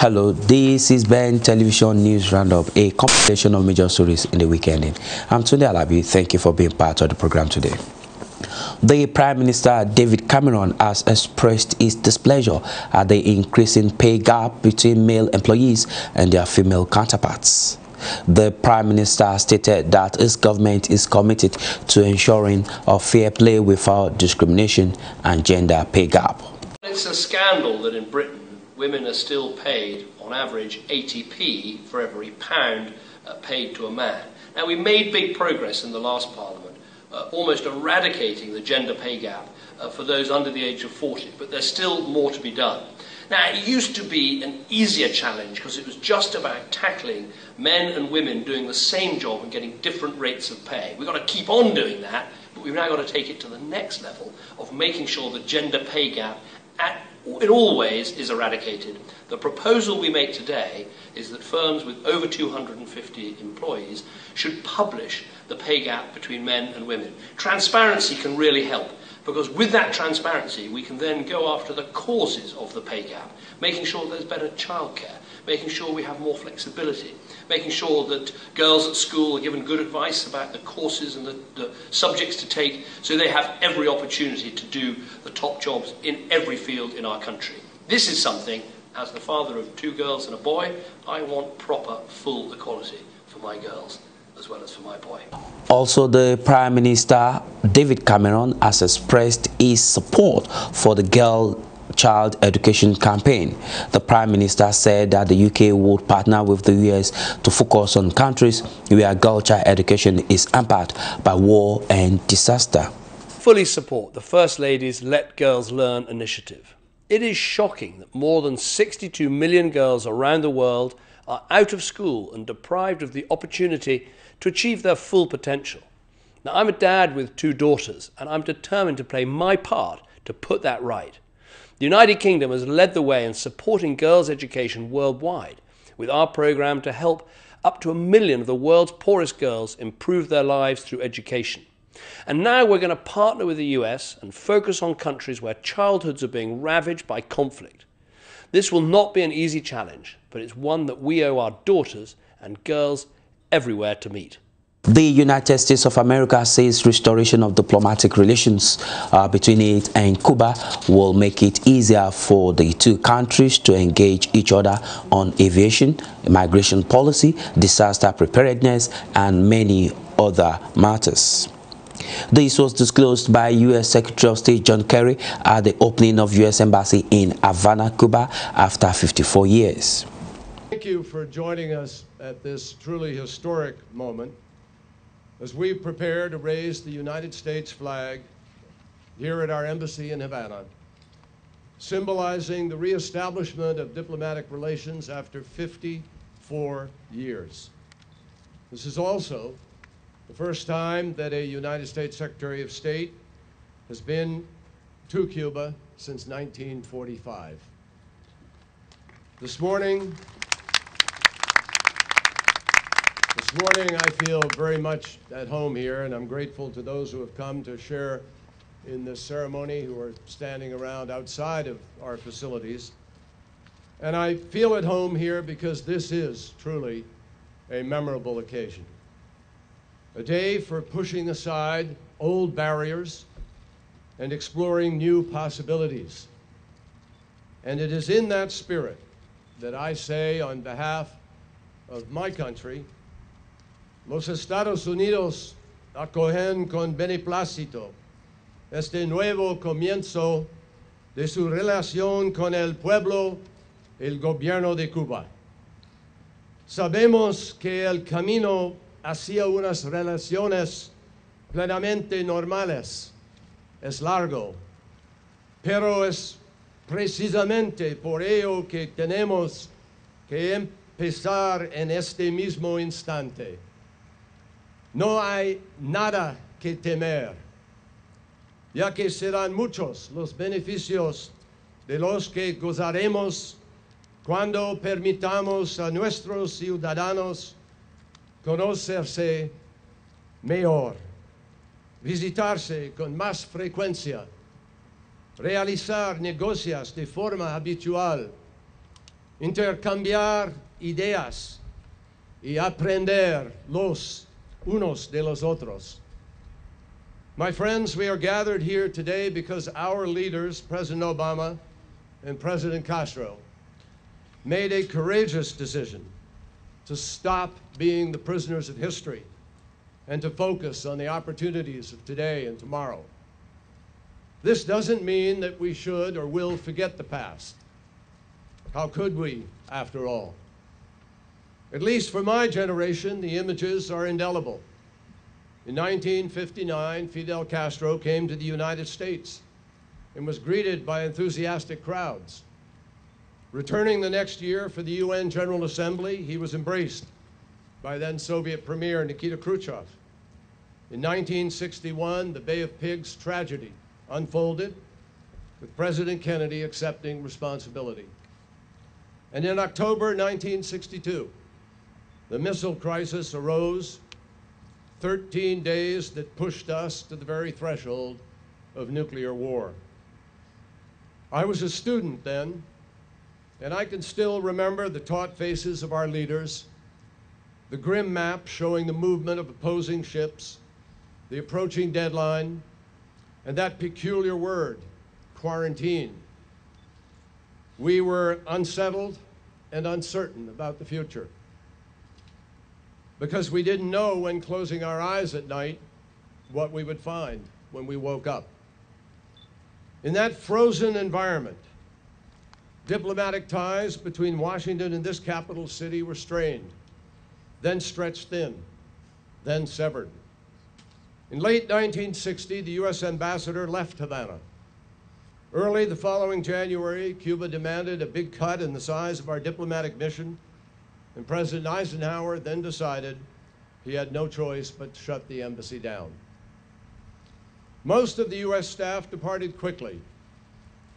Hello, this is Ben Television News Roundup, a compilation of major stories in the weekend. I'm Tunde Alabi. Thank you for being part of the program today. The Prime Minister David Cameron has expressed his displeasure at the increasing pay gap between male employees and their female counterparts. The Prime Minister stated that his government is committed to ensuring a fair play without discrimination and gender pay gap. It's a scandal that in Britain women are still paid on average 80p for every pound paid to a man. Now, we made big progress in the last Parliament, almost eradicating the gender pay gap for those under the age of 40, but there's still more to be done. Now, it used to be an easier challenge because it was just about tackling men and women doing the same job and getting different rates of pay. We've got to keep on doing that, but we've now got to take it to the next level of making sure the gender pay gap in all ways is eradicated. The proposal we make today is that firms with over 250 employees should publish the pay gap between men and women. Transparency can really help, because with that transparency we can then go after the causes of the pay gap, making sure there's better childcare, making sure we have more flexibility, making sure that girls at school are given good advice about the courses and the subjects to take, so they have every opportunity to do the top jobs in every field in our country. This is something, as the father of 2 girls and a boy, I want proper full equality for my girls as well as for my boy. Also, the Prime Minister David Cameron has expressed his support for the Girl Child Education Campaign. The Prime Minister said that the UK would partner with the US to focus on countries where girl child education is hampered by war and disaster. Fully support the First Lady's Let Girls Learn initiative. It is shocking that more than 62 million girls around the world are out of school and deprived of the opportunity to achieve their full potential. Now, I'm a dad with 2 daughters, and I'm determined to play my part to put that right. The United Kingdom has led the way in supporting girls' education worldwide, with our programme to help up to 1 million of the world's poorest girls improve their lives through education. And now we're going to partner with the US and focus on countries where childhoods are being ravaged by conflict. This will not be an easy challenge, but it's one that we owe our daughters and girls everywhere to meet. The United States of America says restoration of diplomatic relations between it and Cuba will make it easier for the 2 countries to engage each other on aviation, migration policy, disaster preparedness, and many other matters. This was disclosed by U.S. Secretary of State John Kerry at the opening of U.S. Embassy in Havana, Cuba, after 54 years. Thank you for joining us at this truly historic moment as we prepare to raise the United States flag here at our embassy in Havana, symbolizing the reestablishment of diplomatic relations after 54 years. This is also the first time that a United States Secretary of State has been to Cuba since 1945. This morning, I feel very much at home here, and I'm grateful to those who have come to share in this ceremony, who are standing around outside of our facilities. And I feel at home here because this is truly a memorable occasion. A day for pushing aside old barriers and exploring new possibilities. And it is in that spirit that I say, on behalf of my country, Los Estados Unidos acogen con beneplácito este nuevo comienzo de su relación con el pueblo, el gobierno de Cuba. Sabemos que el camino hacia unas relaciones plenamente normales es largo, pero es precisamente por ello que tenemos que empezar en este mismo instante. No hay nada que temer, ya que serán muchos los beneficios de los que gozaremos cuando permitamos a nuestros ciudadanos conocerse mejor, visitarse con más frecuencia, realizar negocios de forma habitual intercambiar ideas y aprender los unos de los otros. My friends, we are gathered here today because our leaders, President Obama and President Castro, made a courageous decision to stop being the prisoners of history and to focus on the opportunities of today and tomorrow. This doesn't mean that we should or will forget the past. How could we, after all? At least for my generation, the images are indelible. In 1959, Fidel Castro came to the United States and was greeted by enthusiastic crowds. Returning the next year for the UN General Assembly, he was embraced by then Soviet Premier Nikita Khrushchev. In 1961, the Bay of Pigs tragedy unfolded, with President Kennedy accepting responsibility. And in October 1962, the missile crisis arose, 13 days that pushed us to the very threshold of nuclear war. I was a student then, and I can still remember the taut faces of our leaders, the grim map showing the movement of opposing ships, the approaching deadline, and that peculiar word, quarantine. We were unsettled and uncertain about the future because we didn't know when closing our eyes at night what we would find when we woke up. In that frozen environment, diplomatic ties between Washington and this capital city were strained, then stretched thin, then severed. In late 1960, the U.S. ambassador left Havana. Early the following January, Cuba demanded a big cut in the size of our diplomatic mission, and President Eisenhower then decided he had no choice but to shut the embassy down. Most of the U.S. staff departed quickly,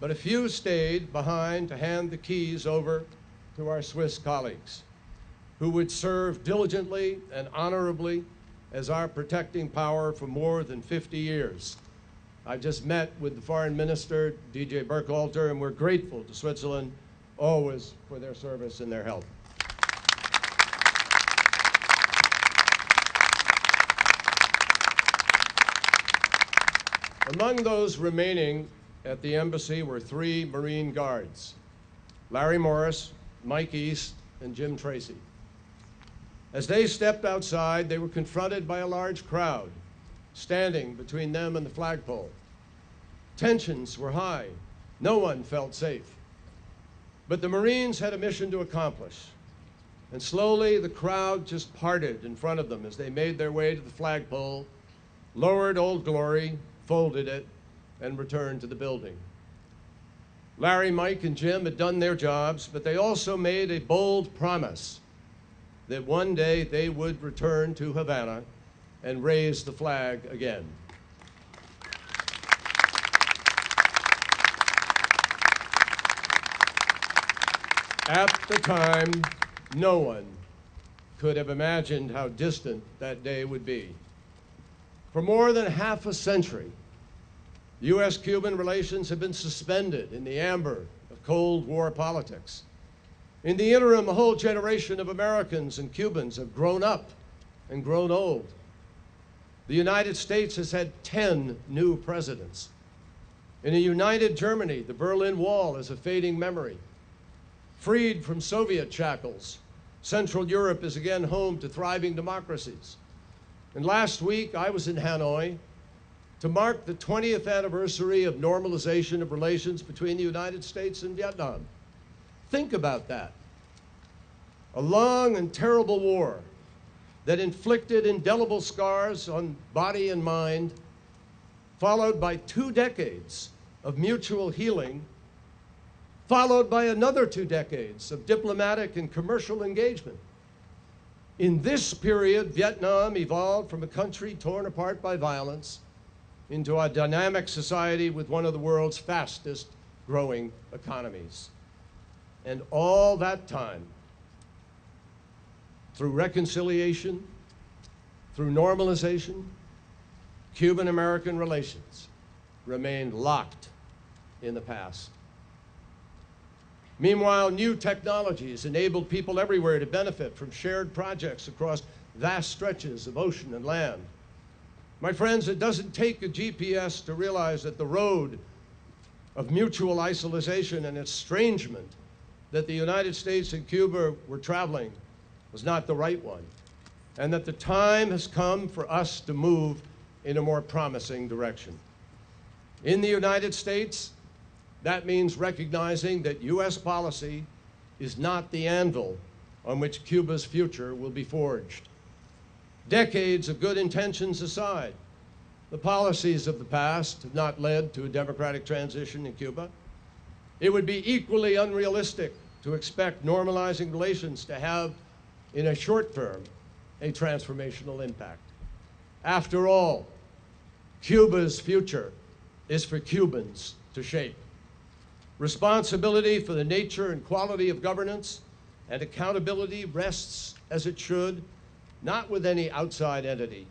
but a few stayed behind to hand the keys over to our Swiss colleagues, who would serve diligently and honorably as our protecting power for more than 50 years. I just met with the Foreign Minister, DJ Burkhalter, and we're grateful to Switzerland always for their service and their help. Among those remaining at the embassy were 3 Marine Guards, Larry Morris, Mike East, and Jim Tracy. As they stepped outside, they were confronted by a large crowd standing between them and the flagpole. Tensions were high. No one felt safe. But the Marines had a mission to accomplish. And slowly the crowd just parted in front of them as they made their way to the flagpole, lowered Old Glory, folded it, and returned to the building. Larry, Mike, and Jim had done their jobs, but they also made a bold promise that one day they would return to Havana and raise the flag again. At the time, no one could have imagined how distant that day would be. For more than half a century, U.S.-Cuban relations have been suspended in the amber of Cold War politics. In the interim, a whole generation of Americans and Cubans have grown up and grown old. The United States has had 10 new presidents. In a united Germany, the Berlin Wall is a fading memory. Freed from Soviet shackles, Central Europe is again home to thriving democracies. And last week, I was in Hanoi to mark the 20th anniversary of normalization of relations between the United States and Vietnam. Think about that. A long and terrible war that inflicted indelible scars on body and mind, followed by 2 decades of mutual healing, followed by another 2 decades of diplomatic and commercial engagement. In this period, Vietnam evolved from a country torn apart by violence into a dynamic society with one of the world's fastest growing economies. And all that time, through reconciliation, through normalization, Cuban-American relations remained locked in the past. Meanwhile, new technologies enabled people everywhere to benefit from shared projects across vast stretches of ocean and land. My friends, it doesn't take a GPS to realize that the road of mutual isolation and estrangement that the United States and Cuba were traveling was not the right one, and that the time has come for us to move in a more promising direction. In the United States, that means recognizing that U.S. policy is not the anvil on which Cuba's future will be forged. Decades of good intentions aside, the policies of the past have not led to a democratic transition in Cuba. It would be equally unrealistic to expect normalizing relations to have, in a short term, a transformational impact. After all, Cuba's future is for Cubans to shape. Responsibility for the nature and quality of governance and accountability rests, as it should, not with any outside entity,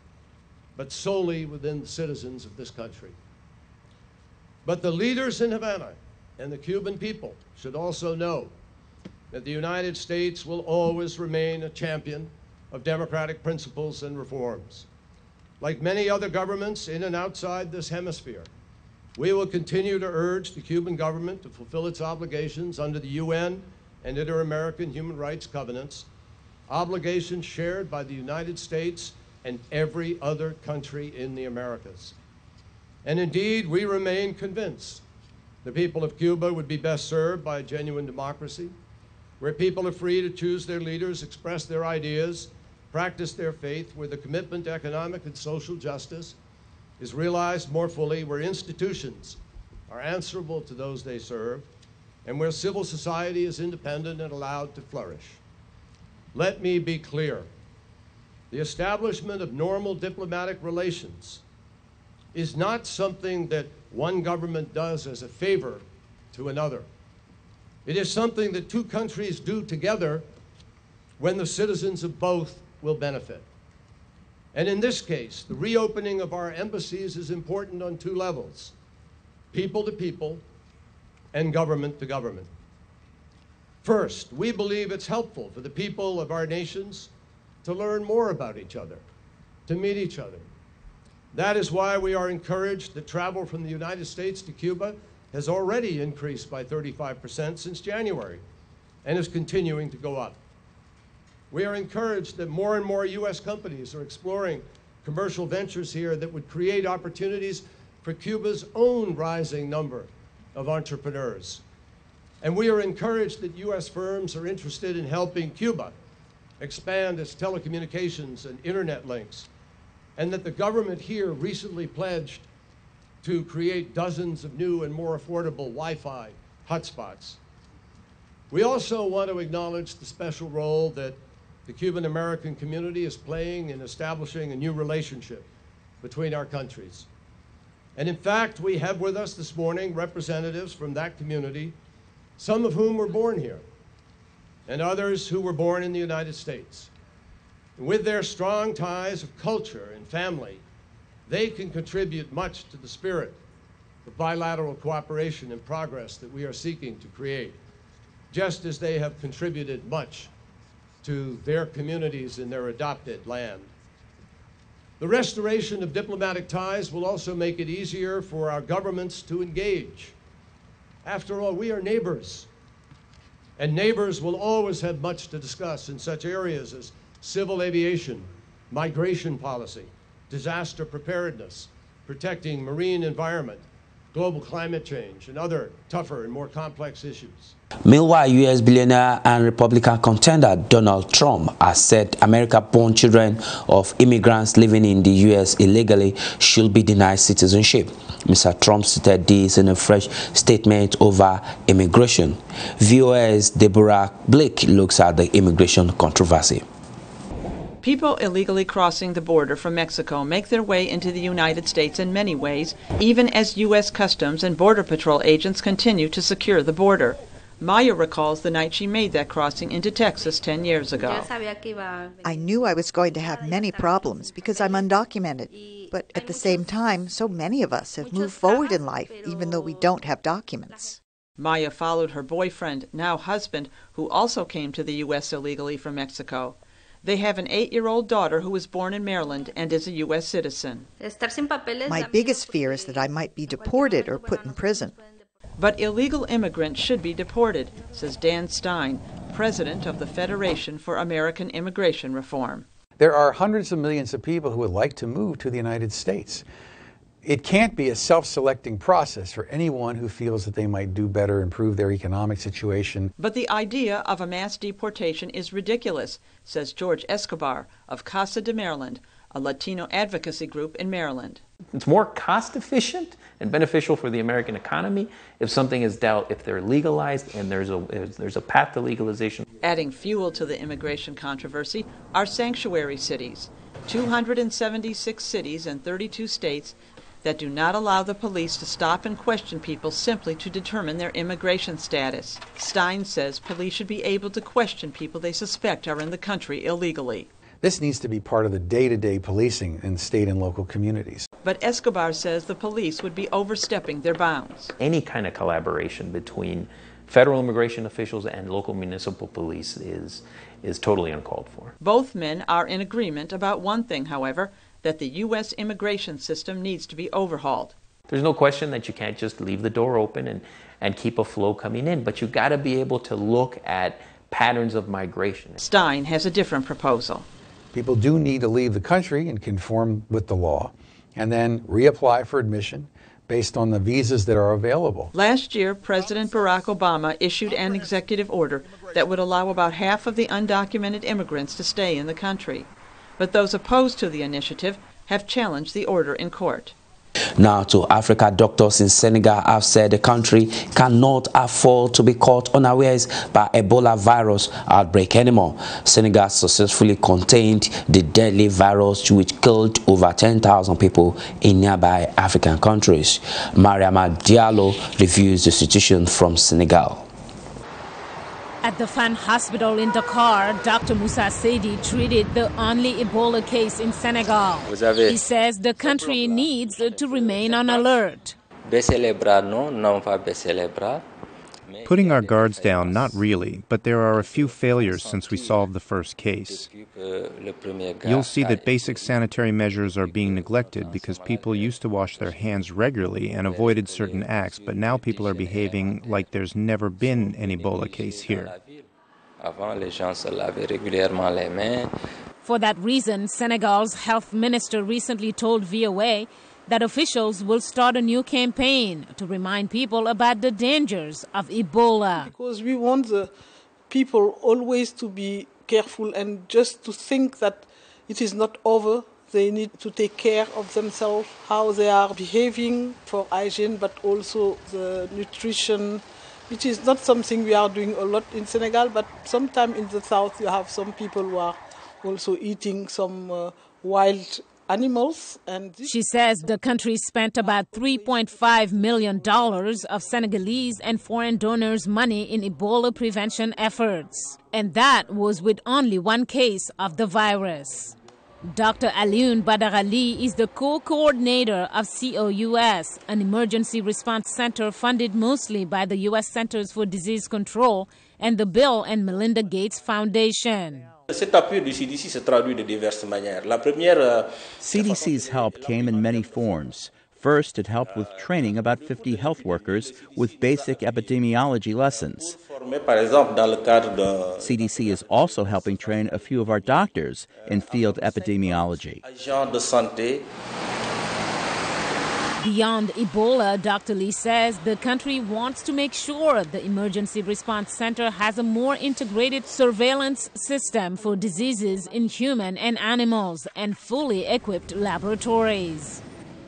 but solely within the citizens of this country. But the leaders in Havana and the Cuban people should also know that the United States will always remain a champion of democratic principles and reforms. Like many other governments in and outside this hemisphere, we will continue to urge the Cuban government to fulfill its obligations under the UN and Inter-American Human Rights Covenants, obligations shared by the United States and every other country in the Americas. And indeed, we remain convinced the people of Cuba would be best served by a genuine democracy, where people are free to choose their leaders, express their ideas, practice their faith, where the commitment to economic and social justice is realized more fully, where institutions are answerable to those they serve, and where civil society is independent and allowed to flourish. Let me be clear. The establishment of normal diplomatic relations is not something that one government does as a favor to another. It is something that two countries do together when the citizens of both will benefit. And in this case, the reopening of our embassies is important on two levels: people to people and government to government. First, we believe it's helpful for the people of our nations to learn more about each other, to meet each other. That is why we are encouraged that travel from the United States to Cuba has already increased by 35% since January and is continuing to go up. We are encouraged that more and more U.S. companies are exploring commercial ventures here that would create opportunities for Cuba's own rising number of entrepreneurs. And we are encouraged that U.S. firms are interested in helping Cuba expand its telecommunications and internet links, and that the government here recently pledged to create dozens of new and more affordable Wi-Fi hotspots. We also want to acknowledge the special role that the Cuban American community is playing in establishing a new relationship between our countries. And in fact, we have with us this morning representatives from that community, some of whom were born here, and others who were born in the United States. And with their strong ties of culture and family, they can contribute much to the spirit of bilateral cooperation and progress that we are seeking to create, just as they have contributed much to their communities in their adopted land. The restoration of diplomatic ties will also make it easier for our governments to engage. After all, we are neighbors, and neighbors will always have much to discuss in such areas as civil aviation, migration policy, disaster preparedness, protecting marine environment, global climate change, and other tougher and more complex issues. Meanwhile, U.S. billionaire and Republican contender Donald Trump has said American-born children of immigrants living in the U.S. illegally should be denied citizenship. Mr. Trump stated this in a fresh statement over immigration. VOA's Deborah Blake looks at the immigration controversy. People illegally crossing the border from Mexico make their way into the United States in many ways, even as U.S. Customs and Border Patrol agents continue to secure the border. Maya recalls the night she made that crossing into Texas 10 years ago. I knew I was going to have many problems because I'm undocumented. But at the same time, so many of us have moved forward in life, even though we don't have documents. Maya followed her boyfriend, now husband, who also came to the U.S. illegally from Mexico. They have an 8-year-old daughter who was born in Maryland and is a U.S. citizen. My biggest fear is that I might be deported or put in prison. But illegal immigrants should be deported, says Dan Stein, president of the Federation for American Immigration Reform. There are hundreds of millions of people who would like to move to the United States. It can't be a self-selecting process for anyone who feels that they might do better, improve their economic situation. But the idea of a mass deportation is ridiculous, says George Escobar of Casa de Maryland, a Latino advocacy group in Maryland. It's more cost efficient and beneficial for the American economy if something is dealt, if they're legalized and there's a path to legalization. Adding fuel to the immigration controversy are sanctuary cities, 276 cities in 32 states that do not allow the police to stop and question people simply to determine their immigration status. Stein says police should be able to question people they suspect are in the country illegally. This needs to be part of the day-to-day policing in state and local communities. But Escobar says the police would be overstepping their bounds. Any kind of collaboration between federal immigration officials and local municipal police is totally uncalled for. Both men are in agreement about one thing, however, that the U.S. immigration system needs to be overhauled. There's no question that you can't just leave the door open and keep a flow coming in, but you've got to be able to look at patterns of migration. Stein has a different proposal. People do need to leave the country and conform with the law, and then reapply for admission based on the visas that are available. Last year, President Barack Obama issued an executive order that would allow about half of the undocumented immigrants to stay in the country. But those opposed to the initiative have challenged the order in court. Now to Africa, doctors in Senegal have said the country cannot afford to be caught unawares by Ebola virus outbreak anymore. Senegal successfully contained the deadly virus which killed over 10,000 people in nearby African countries. Mariama Diallo reviews the situation from Senegal. At the Fan Hospital in Dakar, Dr. Moussa Seydi treated the only Ebola case in Senegal. He says the country needs to remain on alert. Putting our guards down, not really, but there are a few failures since we solved the first case. You'll see that basic sanitary measures are being neglected because people used to wash their hands regularly and avoided certain acts, but now people are behaving like there's never been an Ebola case here. For that reason, Senegal's health minister recently told VOA that officials will start a new campaign to remind people about the dangers of Ebola. Because we want the people always to be careful and just to think that it is not over. They need to take care of themselves, how they are behaving for hygiene, but also the nutrition. It is not something we are doing a lot in Senegal, but sometimes in the south you have some people who are also eating some wild animals. And she says the country spent about $3.5 million of Senegalese and foreign donors' money in Ebola prevention efforts. And that was with only one case of the virus. Dr. Alioune Badara Ly is the co-coordinator of COUS, an emergency response center funded mostly by the U.S. Centers for Disease Control and the Bill and Melinda Gates Foundation. CDC's help came in many forms. First, it helped with training about 50 health workers with basic epidemiology lessons. CDC is also helping train a few of our doctors in field epidemiology. Beyond Ebola, Dr. Lee says the country wants to make sure the Emergency Response Center has a more integrated surveillance system for diseases in human and animals and fully equipped laboratories.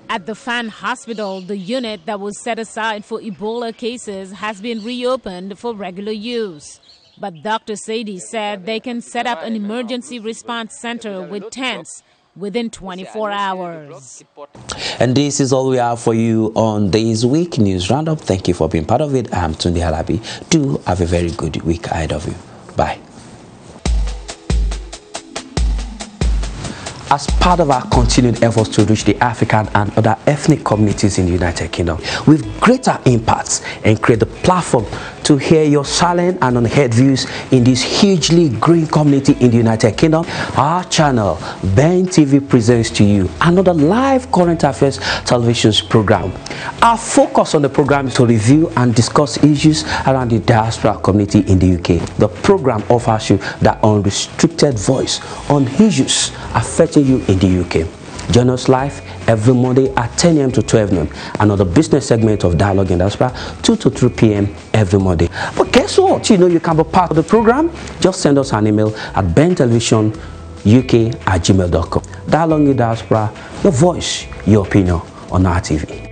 At the Fan Hospital, the unit that was set aside for Ebola cases has been reopened for regular use. But Dr. Seydi said they can set up an emergency response center with tents within 24 hours. And this is all we have for you on this week News Roundup. Thank you for being part of it. I'm Tunde Alabi. Do have a very good week ahead of you. Bye. as part of our continued efforts to reach the African and other ethnic communities in the United Kingdom with greater impacts and create the platform to hear your silent and unheard views in this hugely growing community in the United Kingdom, our channel, Ben TV, presents to you another live current affairs television program. Our focus on the program is to review and discuss issues around the diaspora community in the UK. The program offers you that unrestricted voice on issues affecting you in the UK. Join us live every Monday at 10 a.m. to 12 noon. Another business segment of Dialogue in Diaspora, 2 to 3 p.m. every Monday. But guess what? You know you can be part of the program. Just send us an email at bentelevisionuk@gmail.com. Dialogue in Diaspora, your voice, your opinion on our TV.